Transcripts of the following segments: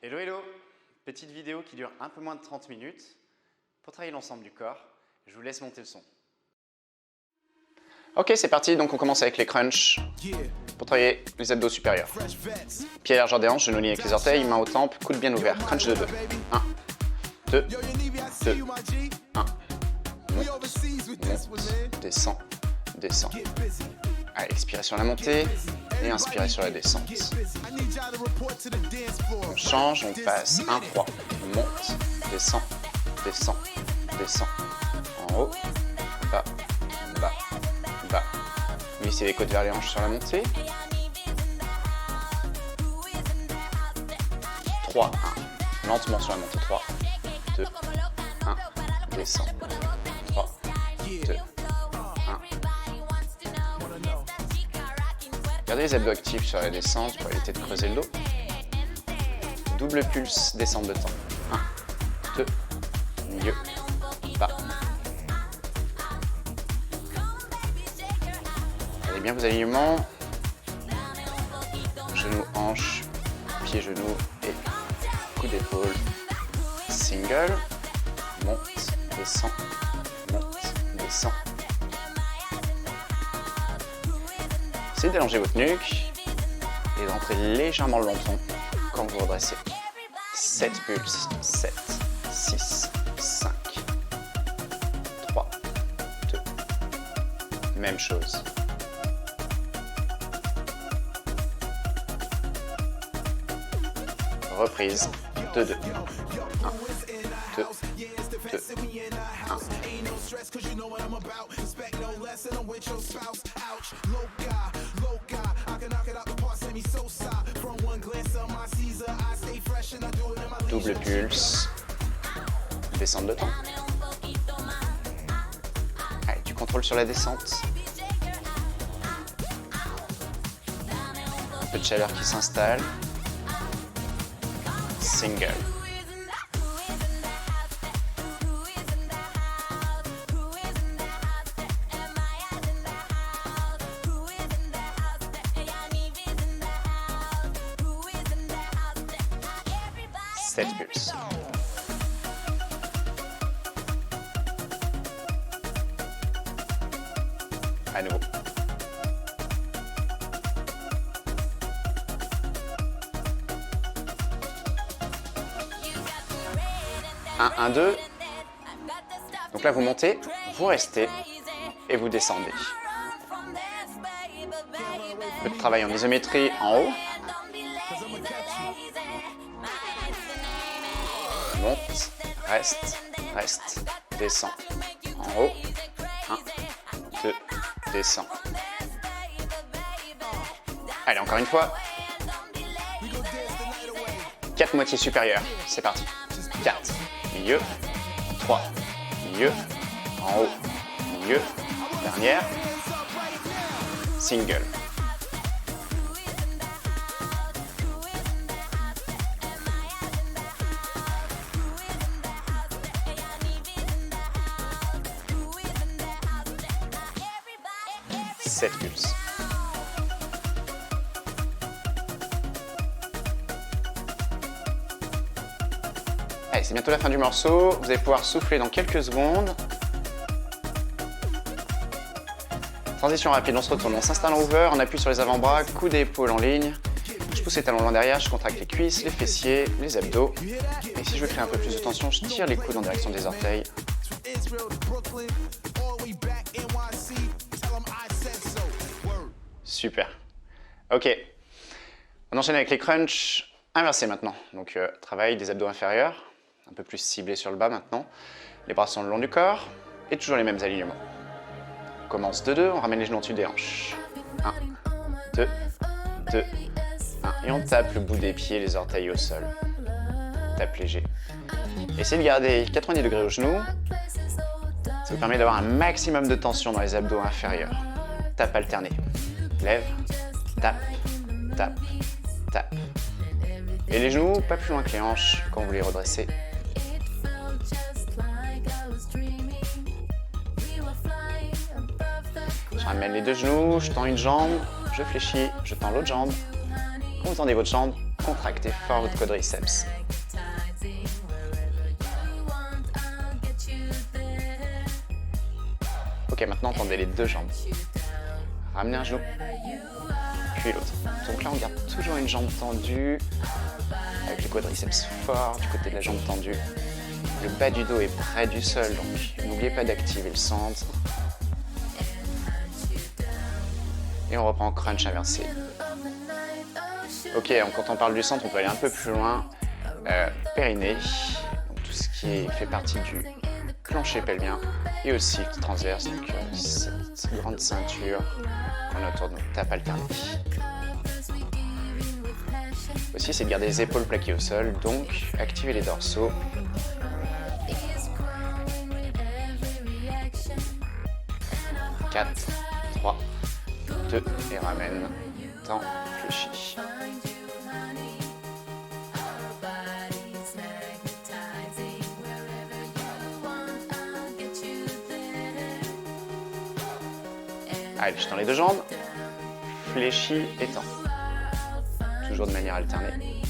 Hello, hello! Petite vidéo qui dure un peu moins de 30 minutes pour travailler l'ensemble du corps. Je vous laisse monter le son. Ok, c'est parti, donc on commence avec les crunchs pour travailler les abdos supérieurs. Pieds à largeur des hanches, genoux liés avec les orteils, mains aux tempes, coudes bien ouverts. Crunch de 2. 1, 2, 2, 1. Monte, descend, descend. Allez, expirez sur la montée et inspirez sur la descente. On change, on passe 1, 3. On monte, descend, descend, descend. En haut, bas, bas, bas. Glissez les côtes vers les hanches sur la montée. 3, 1. Lentement sur la montée. 3, 2, 1. Descend. 3, 2, 1. Gardez les abdos actifs sur la descente pour éviter de creuser le dos. Double pulse, descente de temps. 1, 2, milieu, bas. Gardez bien vos alignements. Genoux, hanches, pieds, genoux et coup d'épaule. Single. Monte, descend, monte, descend. Essayez d'allonger votre nuque et d'entrer légèrement le menton quand vous redressez. 7 pulses. 7, 6, 5, 3, 2. Même chose. Reprise. 2, 2. 1, 2, 2, 1. Double pulse. Descente de temps. Allez, tu contrôles sur la descente. Un peu de chaleur qui s'installe. Single. Pulse. À nouveau. 1, 1, 2. Donc là, vous montez, vous restez et vous descendez. Peu de travail en isométrie en haut. Monte, reste, reste, descend. En haut, 1, 2, descend. Allez, encore une fois. 4 moitiés supérieures, c'est parti. 4, milieu, 3, milieu, en haut, milieu, dernière, single. Sept pulses. Allez, c'est bientôt la fin du morceau. Vous allez pouvoir souffler dans quelques secondes. Transition rapide, on se retourne, on s'installe en over, on appuie sur les avant-bras, coude et épaule en ligne. Je pousse les talons loin derrière, je contracte les cuisses, les fessiers, les abdos. Et si je veux créer un peu plus de tension, je tire les coudes en direction des orteils. Super. Ok. On enchaîne avec les crunchs inversés maintenant. Donc travail des abdos inférieurs, un peu plus ciblé sur le bas maintenant. Les bras sont le long du corps et toujours les mêmes alignements. On commence 2-2, on ramène les genoux au-dessus des hanches. 1, 2, 2, 1. Et on tape le bout des pieds, les orteils au sol. Tape léger. Essayez de garder 90 degrés aux genoux. Ça vous permet d'avoir un maximum de tension dans les abdos inférieurs. Tape alternée. Lève, tape, tape, tape. Et les genoux, pas plus loin que les hanches quand vous les redressez. Je ramène les deux genoux, je tends une jambe, je fléchis, je tends l'autre jambe. Quand vous tendez votre jambe, contractez fort votre quadriceps. Ok, maintenant tendez les deux jambes. Ramenez un genou, puis l'autre. Donc là, on garde toujours une jambe tendue, avec le quadriceps fort du côté de la jambe tendue. Le bas du dos est près du sol, donc n'oubliez pas d'activer le centre. Et on reprend crunch inversé. Ok, quand on parle du centre, on peut aller un peu plus loin. Périnée, donc tout ce qui fait partie du plancher pelvien, et aussi le transverse, donc cette grande ceinture qu'on a autour de notre tape alternée. Aussi, c'est de garder les épaules plaquées au sol, donc activez les dorsaux. Quatre, 3, 2, et ramène, temps, fléchis. Allez, je tends les deux jambes, fléchis et tends. Toujours de manière alternée.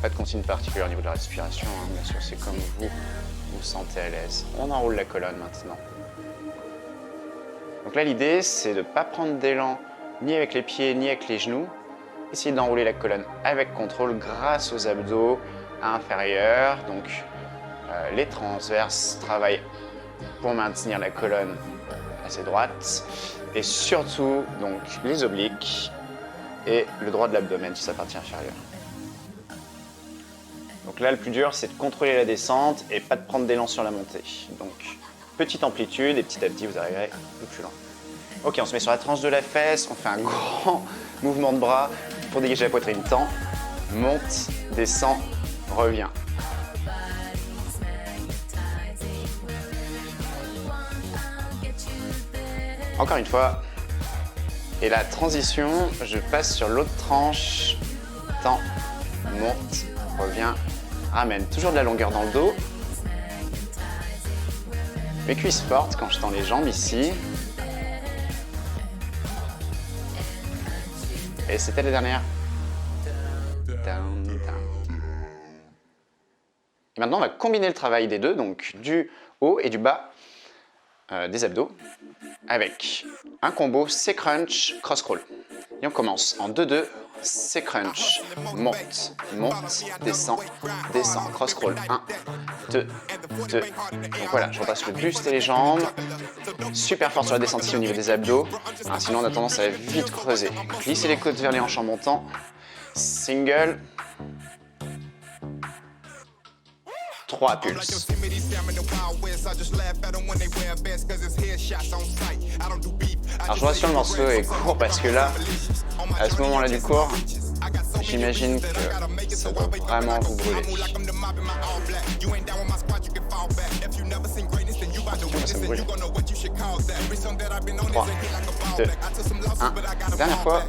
Pas de consigne particulière au niveau de la respiration, hein. Bien sûr, c'est comme vous vous sentez à l'aise. On enroule la colonne maintenant. Donc là, l'idée, c'est de ne pas prendre d'élan ni avec les pieds ni avec les genoux. Essayez d'enrouler la colonne avec contrôle grâce aux abdos inférieurs. Donc les transverses travaillent pour maintenir la colonne assez droite. Et surtout, donc, les obliques et le droit de l'abdomen sur sa partie inférieure. Donc là, le plus dur, c'est de contrôler la descente et pas de prendre d'élan sur la montée. Donc, petite amplitude et petit à petit, vous arriverez un peu plus loin. Ok, on se met sur la tranche de la fesse, on fait un grand mouvement de bras pour dégager la poitrine. Tend, monte, descend, revient. Encore une fois. Et la transition, je passe sur l'autre tranche. Tend, monte, revient, ramène. Toujours de la longueur dans le dos. Mes cuisses fortes quand je tends les jambes ici. Et c'était la dernière. Down, down. Et maintenant, on va combiner le travail des deux, donc du haut et du bas des abdos, avec un combo C-crunch, cross-crawl. Et on commence en 2-2, C-crunch, monte, monte, descend, descend, cross-crawl, 1, 2, 2. Donc voilà, je repasse le buste et les jambes, super fort sur la descente ici au niveau des abdos, hein, sinon on a tendance à vite creuser. Glissez les côtes vers les hanches en montant, single, 3 pulses. Alors je vous rassure, le morceau est court parce que là, à ce moment-là du cours, j'imagine que ça doit vraiment vous brûler. Ça me brûle. 3, 2, 1. Dernière fois.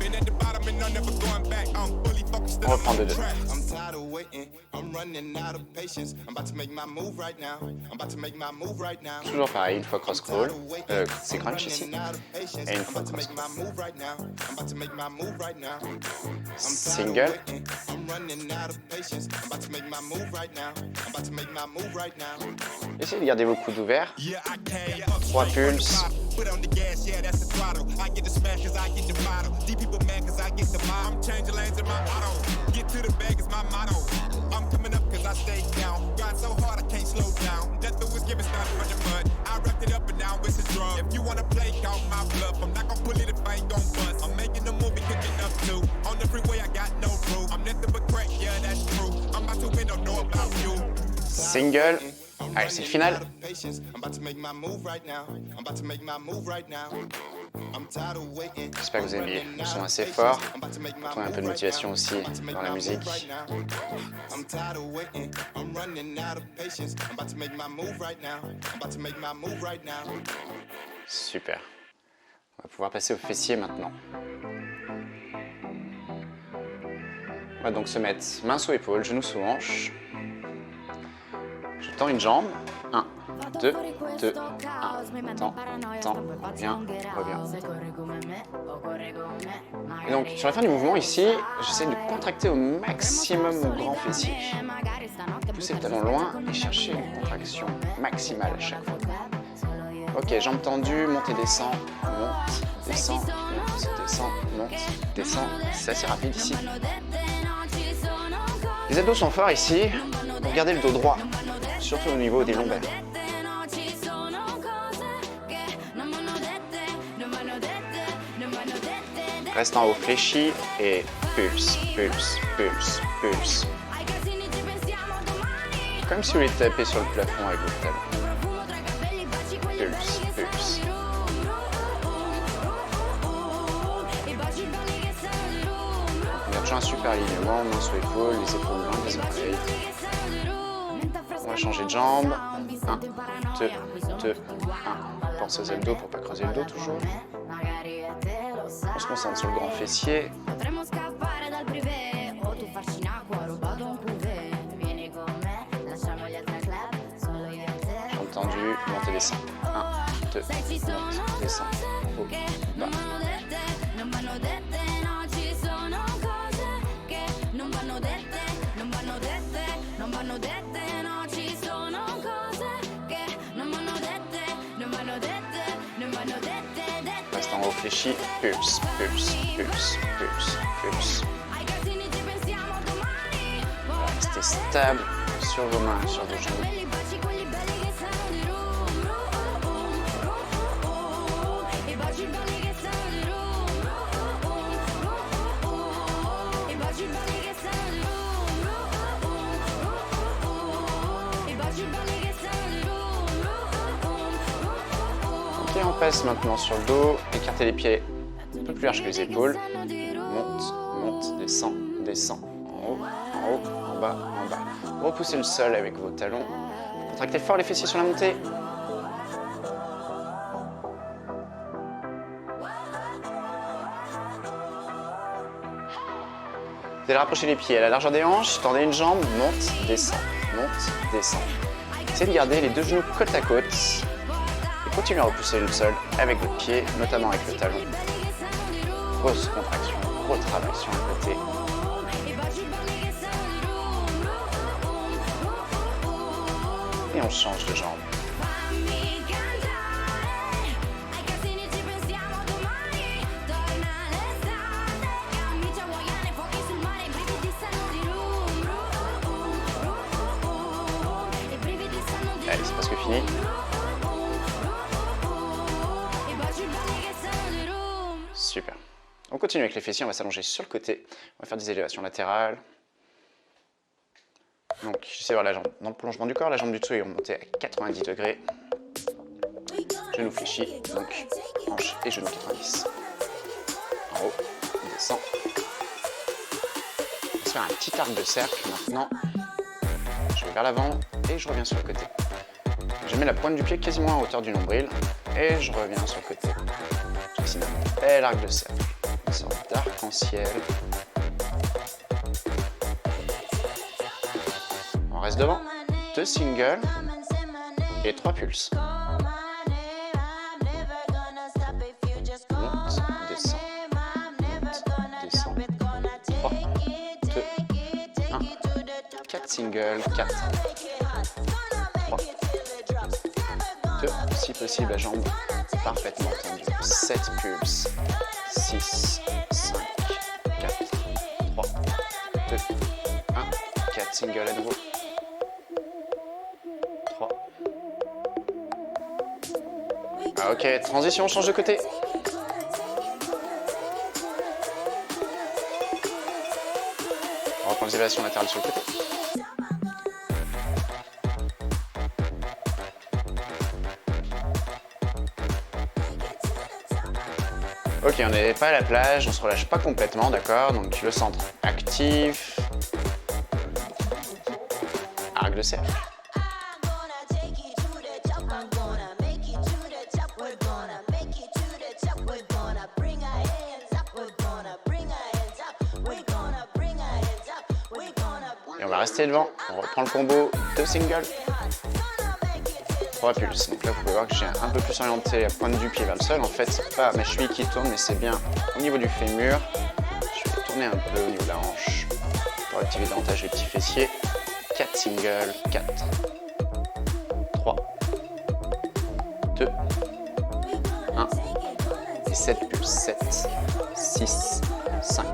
On reprend de 2. Toujours pareil, une fois cross-crawl, c'est crunch ici, et une fois cross-crawl. Single. Essayez de garder vos coudes ouverts. 3 pulses. Single. Allez, c'est le final. J'espère que vous aimez. Ils sont assez forts. On a un peu de motivation aussi dans la musique. Super. On va pouvoir passer aux fessiers maintenant. On va donc se mettre main sous épaule, genou sous hanche. Je tends une jambe. 1, 2, 2, 1. Temps, reviens. Et donc, sur la fin du mouvement, ici, j'essaie de contracter au maximum mon grand fessier. Pousser le talon loin et chercher une contraction maximale à chaque fois. Ok, jambes tendues, monte et descend, monte, descend, monte, descend, monte, descend. C'est assez rapide ici. Les abdos sont forts ici pour garder le dos droit, surtout au niveau des lombaires. Reste en haut fléchi et pulse, pulse, pulse, pulse. Comme si vous voulez taper sur le plafond avec votre talon. Pulse, pulse. On garde toujours un super alignement, main sous l'épaule, les épaules loin des oreilles. On va changer de jambe. 1, 2, 2, 1. Pense aux abdos pour ne pas creuser le dos toujours. On se concentre sur le grand fessier. Jambes tendues, monte et descend. 1, 2, monte, descend, haut, bas. Reste en haut fléchi, pulse, pulse, pulse, pulse, pulse. Restez stable sur vos mains, sur vos genoux. Ok, on passe maintenant sur le dos, écartez les pieds un peu plus large que les épaules. Monte, monte, descend, descend. En haut, en bas, en bas. Repoussez le sol avec vos talons. Contractez fort les fessiers sur la montée. Vous allez rapprocher les pieds à la largeur des hanches, tendez une jambe, monte, descend, monte, descend. Essayez de garder les deux genoux côte à côte et continuez à repousser le sol avec votre pied, notamment avec le talon. Grosse contraction, gros travail sur le côté. Et on change de jambe. Allez, c'est presque fini. Super. On continue avec les fessiers, on va s'allonger sur le côté. On va faire des élévations latérales. Donc, j'essaie de voir la jambe dans le prolongement du corps. La jambe du dessous est remontée à 90 degrés. Genou fléchi, donc hanche et genou 90. En haut, on descend. On va se faire un petit arc de cercle maintenant. Je vais vers l'avant et je reviens sur le côté. Je mets la pointe du pied quasiment à hauteur du nombril et je reviens sur le côté. Je dessine un bel arc de cercle, une sorte d'arc-en-ciel. On reste devant, 2 singles et 3 pulses. Monte, descend, monte, descend. 3, 2, 1, 4 singles, 4, 3, 2, si possible la jambe parfaitement tendue, 7 pulses, 6, 5, 4, 3, 2, 1, 4 singles à nouveau, 3. Ah, ok, transition, on change de côté. On reprend les élévations latérales sur le côté. Ok, on n'est pas à la plage, on se relâche pas complètement, d'accord? Donc le centre actif. Arc de cercle. Et on va rester devant. On reprend le combo, 2 singles. 3 pulses. Donc là, vous pouvez voir que j'ai un peu plus orienté la pointe du pied vers le sol. En fait, c'est pas ma cheville qui tourne, mais c'est bien au niveau du fémur. Je vais tourner un peu au niveau de la hanche pour activer davantage les petits fessiers. 4 singles, 4, 3, 2, 1, et 7 pulses, 7, 6, 5.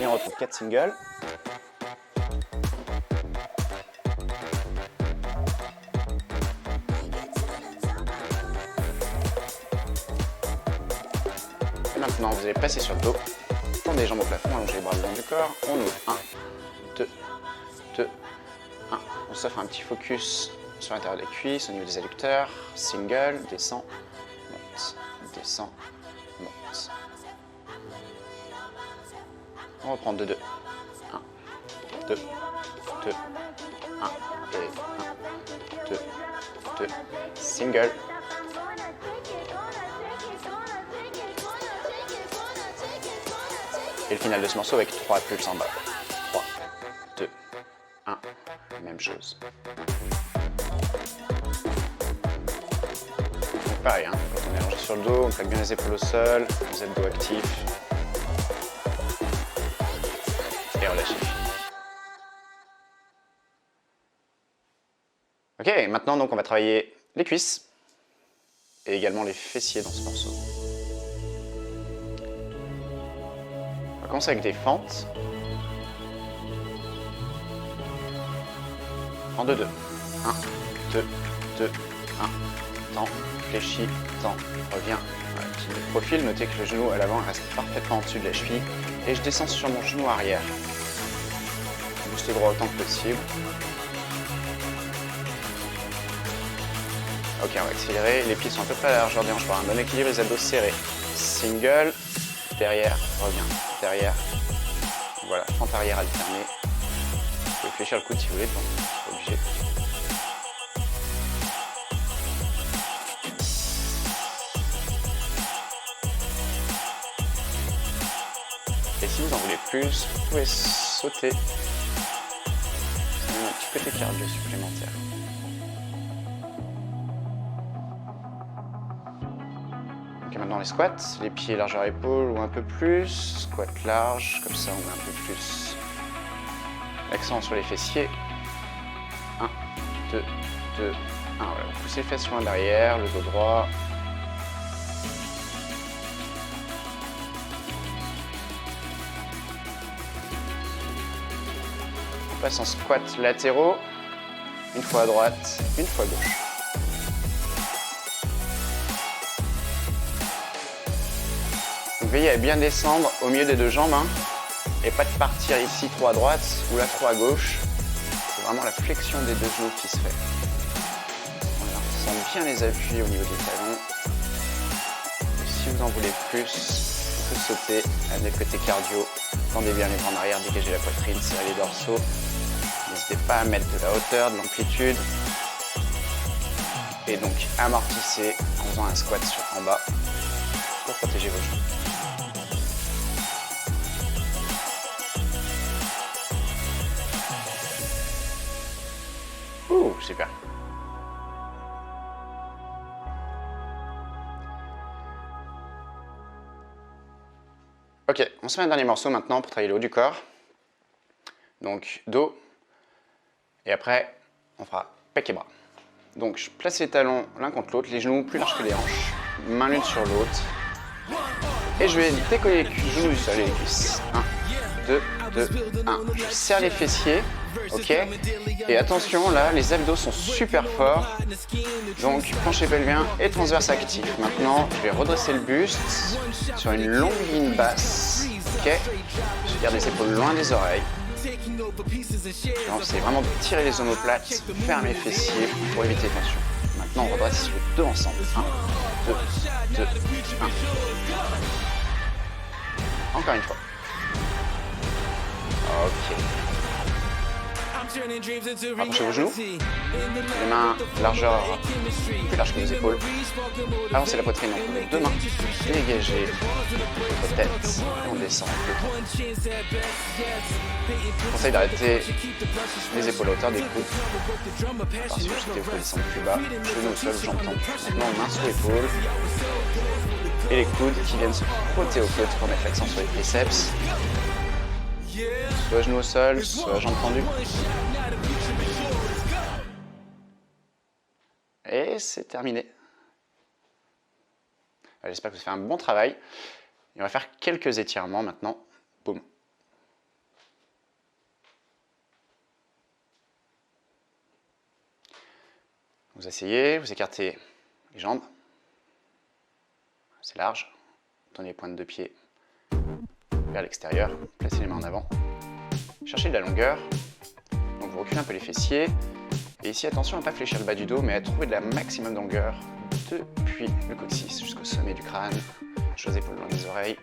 Et on retrouve 4 singles. Et maintenant, vous allez passer sur le dos. Tendez les jambes au plafond, allongez les bras le long du corps. On ouvre 1, 2, 2, 1. On s'offre un petit focus sur l'intérieur des cuisses, au niveau des adducteurs. Single, descend, monte, descend, monte. On reprend 2, 2. 1, 2, 2, 1, et 1, 2, 2. Single. Et le final de ce morceau avec 3 pulses en bas. 3, 2, 1, même chose. Donc pareil, hein, quand on est allongé sur le dos, on plaque bien les épaules au sol, les abdos actifs. Et relâchez. Ok, maintenant donc on va travailler les cuisses et également les fessiers dans ce morceau. On va commencer avec des fentes. En 2, 2. 1, 2, 2, 1. Temps, fléchis, temps, reviens. Voilà, petit profil, notez que le genou à l'avant reste parfaitement en dessus de la cheville. Et je descends sur mon genou arrière. Buste droit autant que possible. Ok, on va accélérer. Les pieds sont à peu près à la largeur des hanches pour un bon équilibre, les abdos serrés. Single, derrière, reviens, derrière. Voilà, fente arrière alternée. Vous pouvez fléchir le coude si vous voulez, donc pas obligé. Et si vous en voulez plus, vous pouvez sauter. Ça donne un petit côté cardio supplémentaire. Ok, maintenant les squats, les pieds largeur épaule ou un peu plus. Squat large, comme ça on met un peu plus l'accent sur les fessiers. 1, 2, 2, 1. Voilà, vous poussez les fesses loin derrière, le dos droit. On passe en squat latéraux, une fois à droite, une fois à gauche. Donc veillez à bien descendre au milieu des deux jambes, hein, et pas de partir ici trop à droite ou là trop à gauche. C'est vraiment la flexion des deux genoux qui se fait. Voilà, on sent bien les appuis au niveau des talons. Et si vous en voulez plus, on peut sauter, amener le côté cardio. Tendez bien les bras en arrière, dégagez la poitrine, serrez les dorsaux. N'hésitez pas à mettre de la hauteur, de l'amplitude. Et donc amortissez en faisant un squat sur en bas pour protéger vos genoux. Ouh, super. Ok, on se met un dernier morceau maintenant pour travailler le haut du corps. Donc dos, et après on fera pec et bras. Donc je place les talons l'un contre l'autre, les genoux plus larges que les hanches, main l'une sur l'autre. Et je vais décoller les genoux du sol et les cuisses. 1, 2, 2, 1. Je serre les fessiers, ok. Et attention, là, les abdos sont super forts. Donc plancher pelvien et transverse actif. Maintenant, je vais redresser le buste sur une longue ligne basse, ok. Je garde les épaules loin des oreilles. C'est vraiment de tirer les omoplates, fermer les fessiers pour éviter les tensions. Maintenant, on redresse les deux ensemble. 1, 2, 2, 1. Encore une fois. Ok. Rapprochez vos genoux. Les mains largeur plus large que vos épaules. Avancez la poitrine entre vos deux mains. Dégagez votre tête. Et on descend le dos. Conseil d'arrêter les épaules à hauteur des coudes. Alors si vous jetez, vous pouvez descendre plus bas. Genoux au sol, jambes tendues. Maintenant, main sous l'épaule. Et les coudes qui viennent se frotter aux côtes pour mettre l'accent sur les triceps. Soit genoux au sol, soit jambes tendues. Et c'est terminé. J'espère que vous avez fait un bon travail. Et on va faire quelques étirements maintenant. Boum. Vous asseyez, vous écartez les jambes. C'est large. Tendez les pointes de pied vers l'extérieur. Placez les mains en avant. Cherchez de la longueur. Donc vous reculez un peu les fessiers. Et ici, attention à ne pas fléchir le bas du dos, mais à trouver de la maximum de longueur depuis le coccyx jusqu'au sommet du crâne. Choisissez pour le long des oreilles.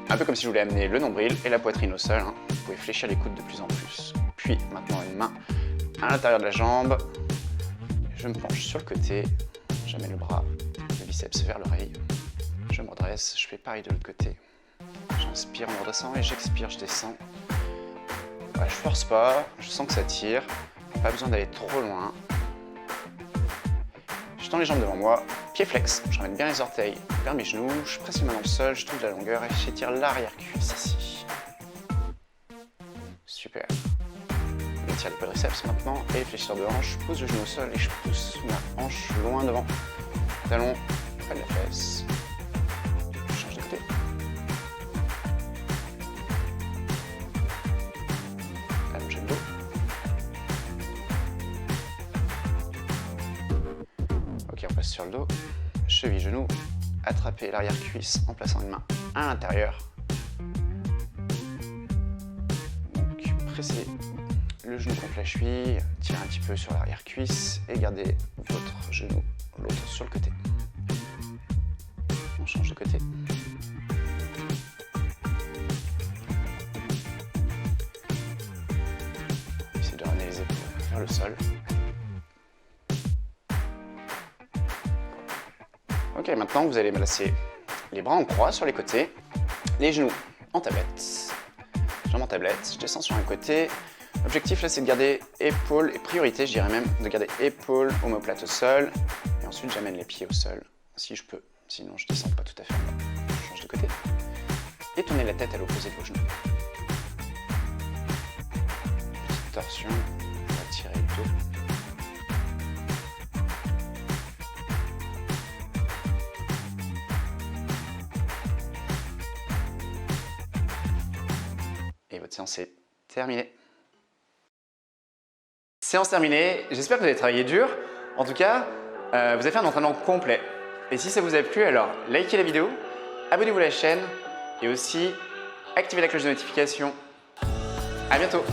Un peu comme si je voulais amener le nombril et la poitrine au sol. Hein. Vous pouvez fléchir les coudes de plus en plus. Puis maintenant une main à l'intérieur de la jambe. Je me penche sur le côté. J'amène le bras, le biceps vers l'oreille. Je me redresse. Je fais pareil de l'autre côté. J'inspire en me redressant et j'expire, je descends. Voilà, je force pas, je sens que ça tire. Pas besoin d'aller trop loin. Je tends les jambes devant moi, pied flex. Je ramène bien les orteils vers mes genoux. Je presse les mains dans le sol, je trouve de la longueur et j'étire l'arrière-cuisse ici. Super. Je tire les quadriceps maintenant et fléchisseur de hanche. Je pose le genou au sol et je pousse ma hanche loin devant. Talon près de la fesse. Je change de côté. Allongez le dos. Ok, on passe sur le dos. Cheville, genou. Attrapez l'arrière-cuisse en plaçant une main à l'intérieur. Donc, pressez le genou contre la cheville, tirez un petit peu sur l'arrière-cuisse et gardez votre genou, l'autre sur le côté. On change de côté. Essayez de ramener les épaules vers le sol. Ok, maintenant vous allez placer les bras en croix sur les côtés, les genoux en tablette, jambes en tablette, je descends sur un côté. L'objectif là c'est de garder épaules et priorité, je dirais même de garder épaules omoplates au sol et ensuite j'amène les pieds au sol si je peux, sinon je descends pas tout à fait. Je change de côté et tournez la tête à l'opposé de vos genoux. Petite torsion, on va tirer le dos. Et votre séance est terminée. Séance terminée, j'espère que vous avez travaillé dur. En tout cas, vous avez fait un entraînement complet. Et si ça vous a plu, alors likez la vidéo, abonnez-vous à la chaîne et aussi activez la cloche de notification. À bientôt!